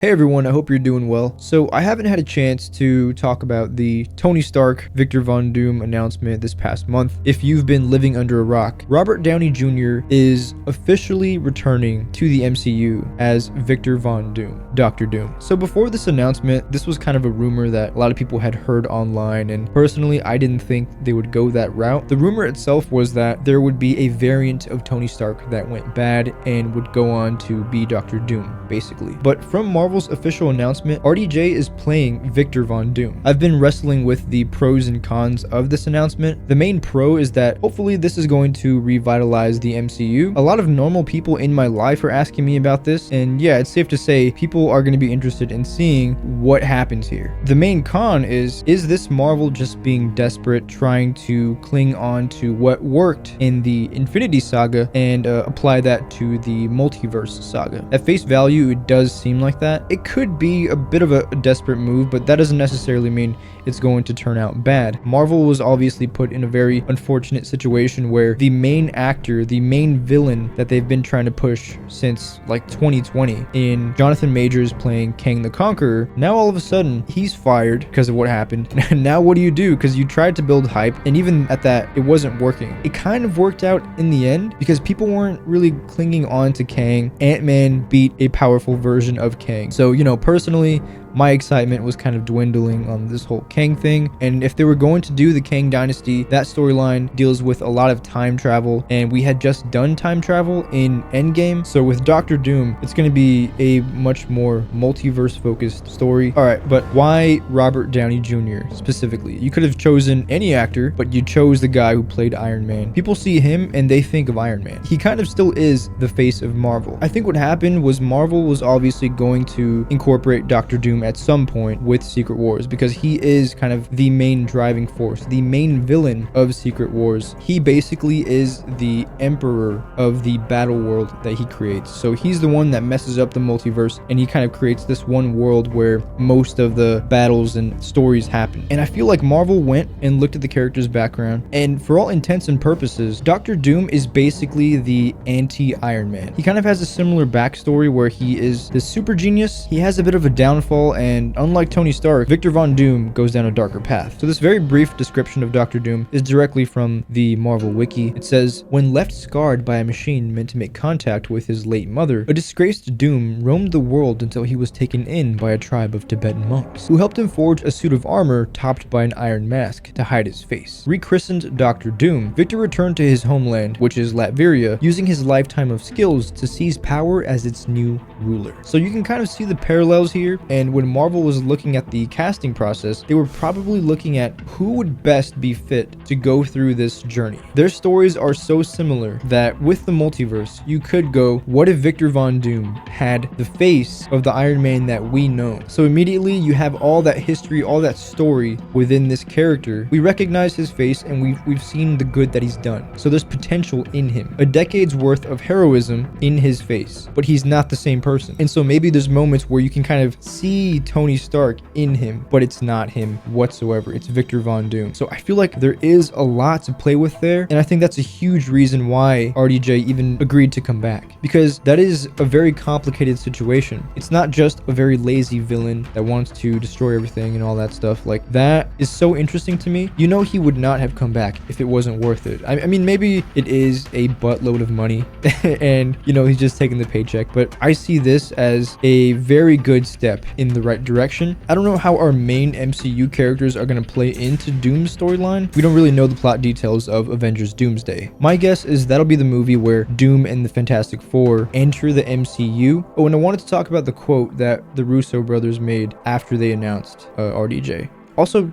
Hey everyone, I hope you're doing well. So I haven't had a chance to talk about the Tony Stark, Victor Von Doom announcement this past month. If you've been living under a rock, Robert Downey Jr. is officially returning to the MCU as Victor Von Doom, Dr. Doom. So before this announcement, this was kind of a rumor that a lot of people had heard online, and personally, I didn't think they would go that route. The rumor itself was that there would be a variant of Tony Stark that went bad and would go on to be Dr. Doom, basically. But from Marvel's official announcement, RDJ is playing Victor Von Doom. I've been wrestling with the pros and cons of this announcement. The main pro is that hopefully this is going to revitalize the MCU. A lot of normal people in my life are asking me about this, and yeah, it's safe to say people are going to be interested in seeing what happens here. The main con is this Marvel just being desperate, trying to cling on to what worked in the Infinity Saga and apply that to the Multiverse Saga? At face value, it does seem like that. It could be a bit of a desperate move, but that doesn't necessarily mean it's going to turn out bad. Marvel was obviously put in a very unfortunate situation where the main actor, the main villain that they've been trying to push since like 2020 in Jonathan Majors playing Kang the Conqueror, now all of a sudden he's fired because of what happened. And now what do you do? Because you tried to build hype, and even at that, it wasn't working. It kind of worked out in the end because people weren't really clinging on to Kang. Ant-Man beat a powerful version of Kang. So, personally, my excitement was kind of dwindling on this whole Kang thing. And if they were going to do the Kang Dynasty, that storyline deals with a lot of time travel, and we had just done time travel in Endgame. So with Dr. Doom, it's going to be a much more multiverse focused story. All right, but why Robert Downey Jr. specifically? You could have chosen any actor, but you chose the guy who played Iron Man. People see him and they think of Iron Man. He kind of still is the face of Marvel. I think what happened was Marvel was obviously going to incorporate Dr. Doom at some point with Secret Wars, because he is kind of the main driving force, the main villain of Secret Wars. He basically is the emperor of the battle world that he creates. So he's the one that messes up the multiverse, and he kind of creates this one world where most of the battles and stories happen. And I feel like Marvel went and looked at the character's background, and for all intents and purposes, Dr. Doom is basically the anti-Iron Man. He kind of has a similar backstory where he is this super genius. He has a bit of a downfall, and unlike Tony Stark, Victor Von Doom goes down a darker path. So this very brief description of Dr. Doom is directly from the Marvel Wiki. It says, when left scarred by a machine meant to make contact with his late mother, a disgraced Doom roamed the world until he was taken in by a tribe of Tibetan monks, who helped him forge a suit of armor topped by an iron mask to hide his face. Rechristened Dr. Doom, Victor returned to his homeland, which is Latveria, using his lifetime of skills to seize power as its new ruler. So you can kind of see the parallels here, and when Marvel was looking at the casting process, they were probably looking at who would best be fit to go through this journey. Their stories are so similar that with the multiverse, you could go, what if Victor Von Doom had the face of the Iron Man that we know? So immediately you have all that history, all that story within this character. We recognize his face, and we've seen the good that he's done. So there's potential in him. A decade's worth of heroism in his face, but he's not the same person. And so maybe there's moments where you can kind of see Tony Stark in him, but it's not him whatsoever. It's Victor Von Doom. So I feel like there is a lot to play with there, and I think that's a huge reason why RDJ even agreed to come back, because that is a very complicated situation. It's not just a very lazy villain that wants to destroy everything and all that stuff. Like, that is so interesting to me. He would not have come back if it wasn't worth it. I mean, maybe it is a buttload of money and he's just taking the paycheck, but I see this as a very good step in the right direction. I don't know how our main MCU characters are going to play into Doom's storyline. We don't really know the plot details of Avengers Doomsday. My guess is that'll be the movie where Doom and the Fantastic Four enter the MCU. Oh, and I wanted to talk about the quote that the Russo brothers made after they announced RDJ. Also,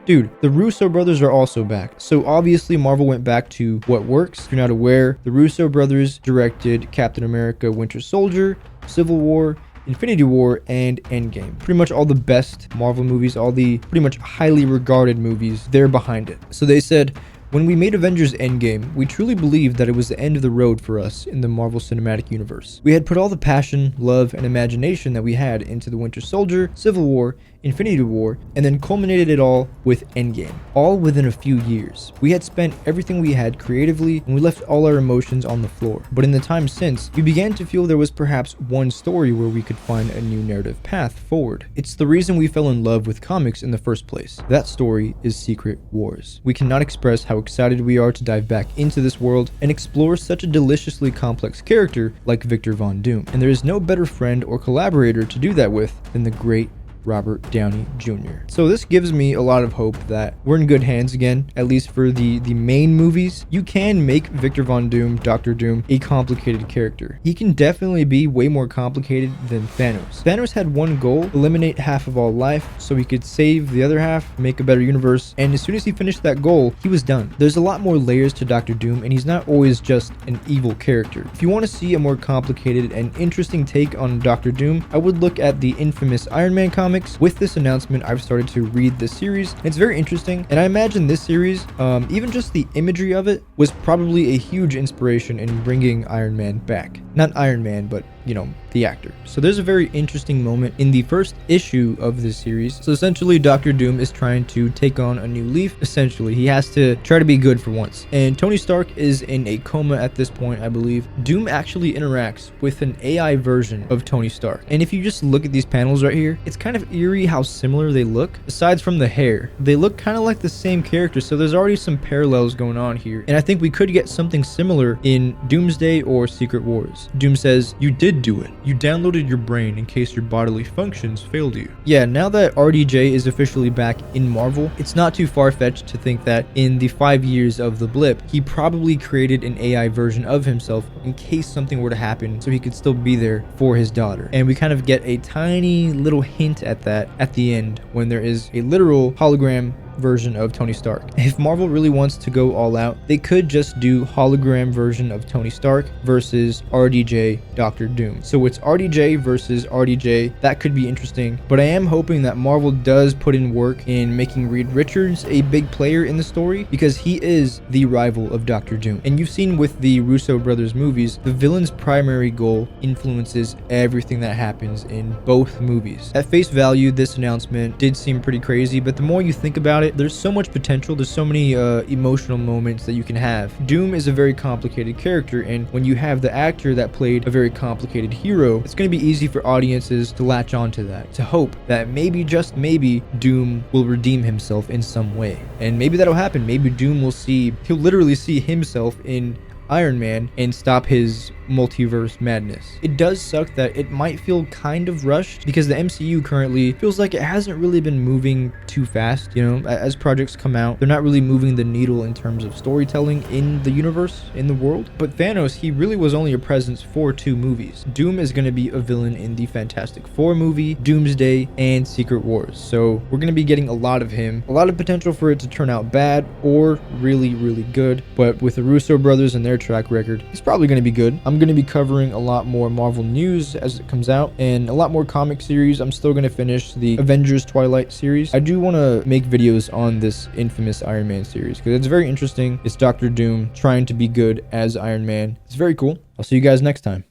dude, the Russo brothers are also back. So obviously Marvel went back to what works. If you're not aware, the Russo brothers directed Captain America Winter Soldier, Civil War, Infinity War, and Endgame. Pretty much all the best Marvel movies, all the pretty much highly regarded movies, they're behind it. So they said, When we made Avengers Endgame, we truly believed that it was the end of the road for us in the Marvel Cinematic Universe. We had put all the passion, love, and imagination that we had into the Winter Soldier, Civil War, Infinity War, and then culminated it all with Endgame, all within a few years. We had spent everything we had creatively, and we left all our emotions on the floor. But in the time since, we began to feel there was perhaps one story where we could find a new narrative path forward. It's the reason we fell in love with comics in the first place. That story is Secret Wars. We cannot express how excited we are to dive back into this world and explore such a deliciously complex character like Victor Von Doom. And there is no better friend or collaborator to do that with than the great Robert Downey Jr. So this gives me a lot of hope that we're in good hands again, at least for the main movies. You can make Victor Von Doom, Dr. Doom, a complicated character. He can definitely be way more complicated than Thanos. Thanos had one goal: eliminate half of all life so he could save the other half, make a better universe, and as soon as he finished that goal, he was done. There's a lot more layers to Dr. Doom, and he's not always just an evil character. If you want to see a more complicated and interesting take on Dr. Doom, I would look at the infamous Iron Man comic. With this announcement, I've started to read this series. It's very interesting, and I imagine this series, even just the imagery of it, was probably a huge inspiration in bringing Iron Man back. Not Iron Man, but, you know, the actor. So there's a very interesting moment in the first issue of this series. So essentially, Dr. Doom is trying to take on a new leaf. Essentially, he has to try to be good for once. And Tony Stark is in a coma at this point, I believe. Doom actually interacts with an AI version of Tony Stark. And if you just look at these panels right here, it's kind of eerie how similar they look. Aside from the hair, they look kind of like the same character. So there's already some parallels going on here. And I think we could get something similar in Doomsday or Secret Wars. Doom says, "You did do it. You downloaded your brain in case your bodily functions failed you." Yeah, now that RDJ is officially back in Marvel, it's not too far-fetched to think that in the 5 years of the blip, he probably created an AI version of himself in case something were to happen so he could still be there for his daughter. And we kind of get a tiny little hint at that at the end when there is a literal hologram version of Tony Stark. If Marvel really wants to go all out, they could just do hologram version of Tony Stark versus RDJ Dr. Doom. So it's RDJ versus RDJ. That could be interesting, but I am hoping that Marvel does put in work in making Reed Richards a big player in the story, because he is the rival of Dr. Doom. And you've seen with the Russo Brothers movies, the villain's primary goal influences everything that happens in both movies. At face value, this announcement did seem pretty crazy, but the more you think about it, there's so much potential. There's so many emotional moments that you can have. Doom is a very complicated character, and when you have the actor that played a very complicated hero, it's going to be easy for audiences to latch onto that, to hope that maybe, just maybe, Doom will redeem himself in some way. And maybe that'll happen. Maybe Doom he'll literally see himself in Iron Man and stop his multiverse madness. It does suck that it might feel kind of rushed, because the MCU currently feels like it hasn't really been moving too fast. You know, as projects come out, they're not really moving the needle in terms of storytelling in the universe, in the world. But Thanos, he really was only a presence for 2 movies. Doom is going to be a villain in the Fantastic Four movie, Doomsday, and Secret Wars. So we're going to be getting a lot of him. A lot of potential for it to turn out bad or really, really good. But with the Russo brothers and their track record, it's probably going to be good. I'm going to be covering a lot more Marvel news as it comes out, and a lot more comic series. I'm still going to finish the Avengers Twilight series. I do want to make videos on this infamous Iron Man series because it's very interesting. It's Dr. Doom trying to be good as Iron Man. It's very cool. I'll see you guys next time.